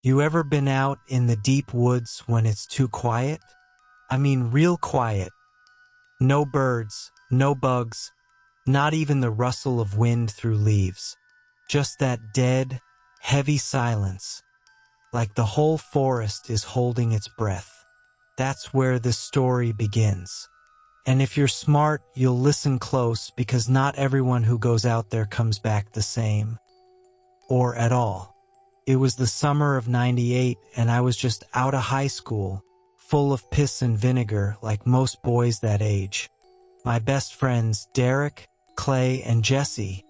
You ever been out in the deep woods when it's too quiet? I mean real quiet. No birds, no bugs, not even the rustle of wind through leaves. Just that dead, heavy silence, like the whole forest is holding its breath. That's where this story begins. And if you're smart, you'll listen close because not everyone who goes out there comes back the same. Or at all. It was the summer of '98 and I was just out of high school, full of piss and vinegar like most boys that age. My best friends, Derek, Clay, and Jesse,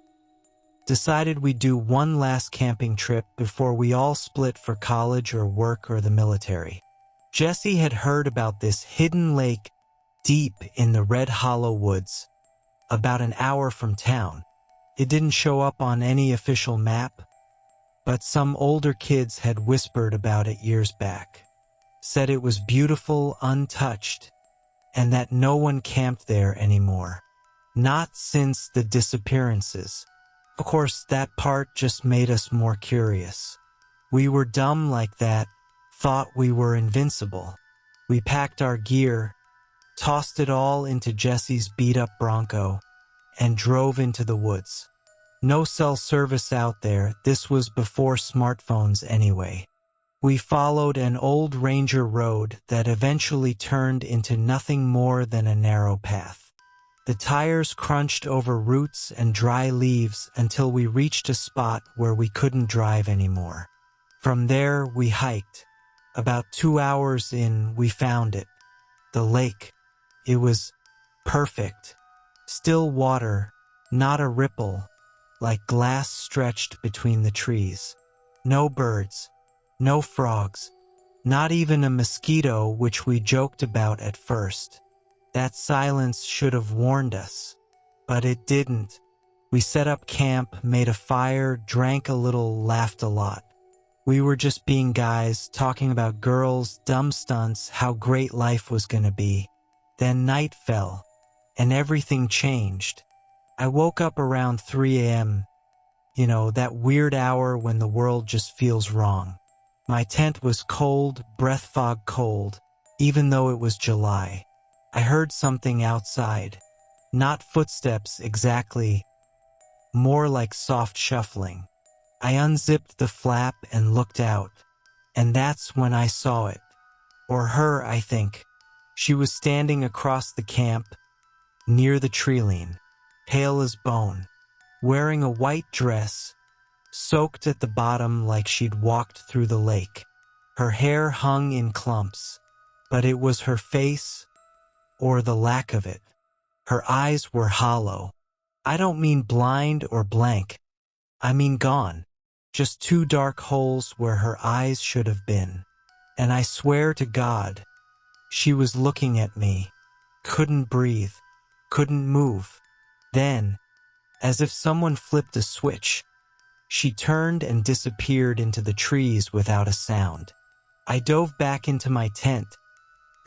decided we'd do one last camping trip before we all split for college or work or the military. Jesse had heard about this hidden lake deep in the Red Hollow woods, about an hour from town. It didn't show up on any official map, but some older kids had whispered about it years back, said it was beautiful, untouched, and that no one camped there anymore. Not since the disappearances. Of course, that part just made us more curious. We were dumb like that, thought we were invincible. We packed our gear, tossed it all into Jesse's beat-up Bronco, and drove into the woods. No cell service out there, this was before smartphones anyway. We followed an old ranger road that eventually turned into nothing more than a narrow path. The tires crunched over roots and dry leaves until we reached a spot where we couldn't drive anymore. From there, we hiked. About 2 hours in, we found it. The lake. It was perfect. Still water, not a ripple, like glass stretched between the trees. No birds, no frogs, not even a mosquito, which we joked about at first. That silence should have warned us, but it didn't. We set up camp, made a fire, drank a little, laughed a lot. We were just being guys, talking about girls, dumb stunts, how great life was gonna be. Then night fell, and everything changed. I woke up around 3 a.m., that weird hour when the world just feels wrong. My tent was cold, breath fog cold, even though it was July. I heard something outside. Not footsteps exactly, more like soft shuffling. I unzipped the flap and looked out, and that's when I saw it. Or her, I think. She was standing across the camp, near the treeline, pale as bone, wearing a white dress, soaked at the bottom like she'd walked through the lake. Her hair hung in clumps, but it was her face, or the lack of it. Her eyes were hollow. I don't mean blind or blank. I mean gone. Just 2 dark holes where her eyes should have been. And I swear to God, she was looking at me, couldn't breathe, couldn't move. Then, as if someone flipped a switch, she turned and disappeared into the trees without a sound. I dove back into my tent,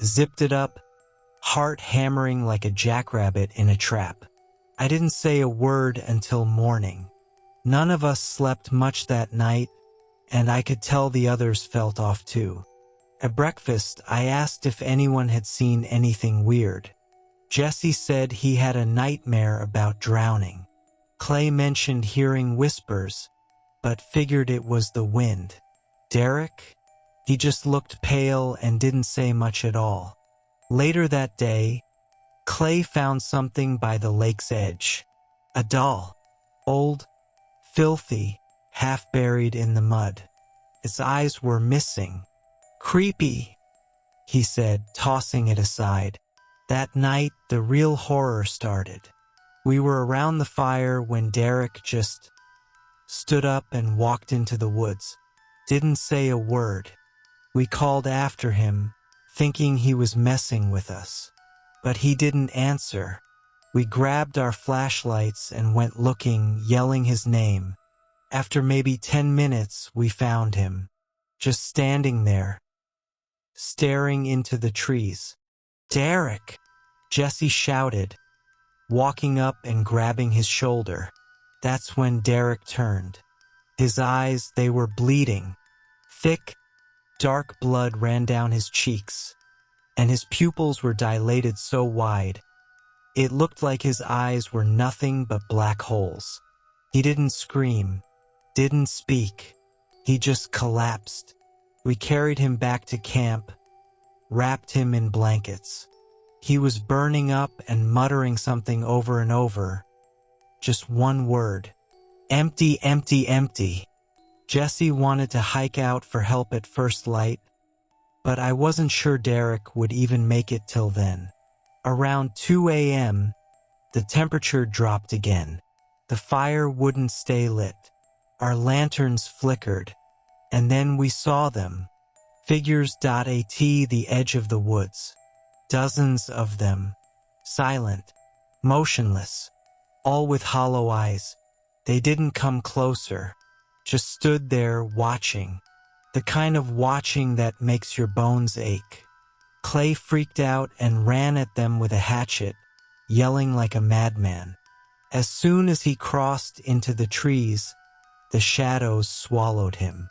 zipped it up, heart hammering like a jackrabbit in a trap. I didn't say a word until morning. None of us slept much that night, and I could tell the others felt off too. At breakfast, I asked if anyone had seen anything weird. Jesse said he had a nightmare about drowning. Clay mentioned hearing whispers, but figured it was the wind. Derek? He just looked pale and didn't say much at all. Later that day, Clay found something by the lake's edge. A doll. Old, filthy, half buried in the mud. Its eyes were missing. Creepy, he said, tossing it aside. That night, the real horror started. We were around the fire when Derek just stood up and walked into the woods. Didn't say a word. We called after him, thinking he was messing with us. But he didn't answer. We grabbed our flashlights and went looking, yelling his name. After maybe 10 minutes, we found him, just standing there, staring into the trees. Derek! Jesse shouted, walking up and grabbing his shoulder. That's when Derek turned. His eyes, they were bleeding, Thick, dark blood ran down his cheeks, and his pupils were dilated so wide, it looked like his eyes were nothing but black holes. He didn't scream, didn't speak. He just collapsed. We carried him back to camp, wrapped him in blankets. He was burning up and muttering something over and over. Just one word. Empty, empty, empty. Jesse wanted to hike out for help at first light, but I wasn't sure Derek would even make it till then. Around 2 a.m., the temperature dropped again. The fire wouldn't stay lit. Our lanterns flickered, and then we saw them. Figures at the edge of the woods. Dozens of them. Silent. Motionless. All with hollow eyes. They didn't come closer. Just stood there watching. The kind of watching that makes your bones ache. Clay freaked out and ran at them with a hatchet, yelling like a madman. As soon as he crossed into the trees, the shadows swallowed him.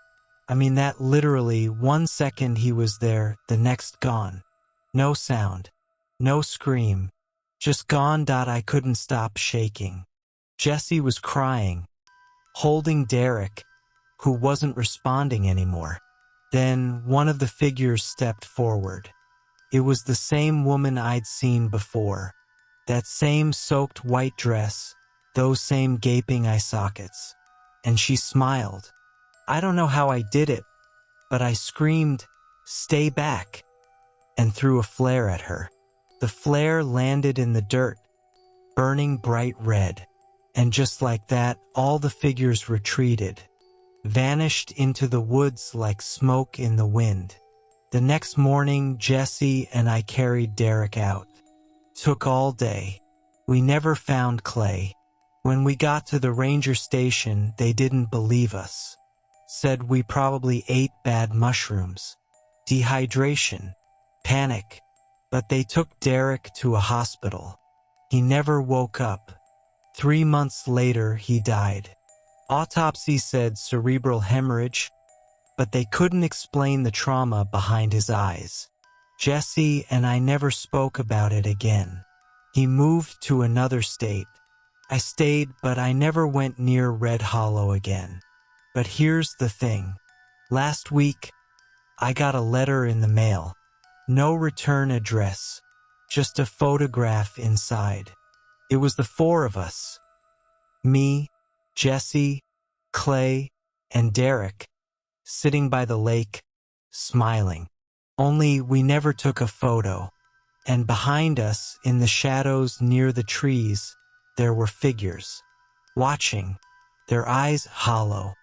I mean, that literally 1 second he was there, the next gone. No sound. No scream. Just gone. I couldn't stop shaking. Jesse was crying, holding Derek, who wasn't responding anymore. Then one of the figures stepped forward. It was the same woman I'd seen before. That same soaked white dress, those same gaping eye sockets. And she smiled. I don't know how I did it, but I screamed, "Stay back," and threw a flare at her. The flare landed in the dirt, burning bright red. And just like that, all the figures retreated, vanished into the woods like smoke in the wind. The next morning, Jesse and I carried Derek out. Took all day. We never found Clay. When we got to the ranger station, they didn't believe us. Said we probably ate bad mushrooms. Dehydration. Panic. But they took Derek to a hospital. He never woke up. 3 months later, he died. Autopsy said cerebral hemorrhage, but they couldn't explain the trauma behind his eyes. Jesse and I never spoke about it again. He moved to another state. I stayed, but I never went near Red Hollow again. But here's the thing. Last week, I got a letter in the mail. No return address, just a photograph inside. It was the 4 of us. Me, Jesse, Clay, and Derek, sitting by the lake, smiling. Only we never took a photo. And behind us, in the shadows near the trees, there were figures, watching, their eyes hollow,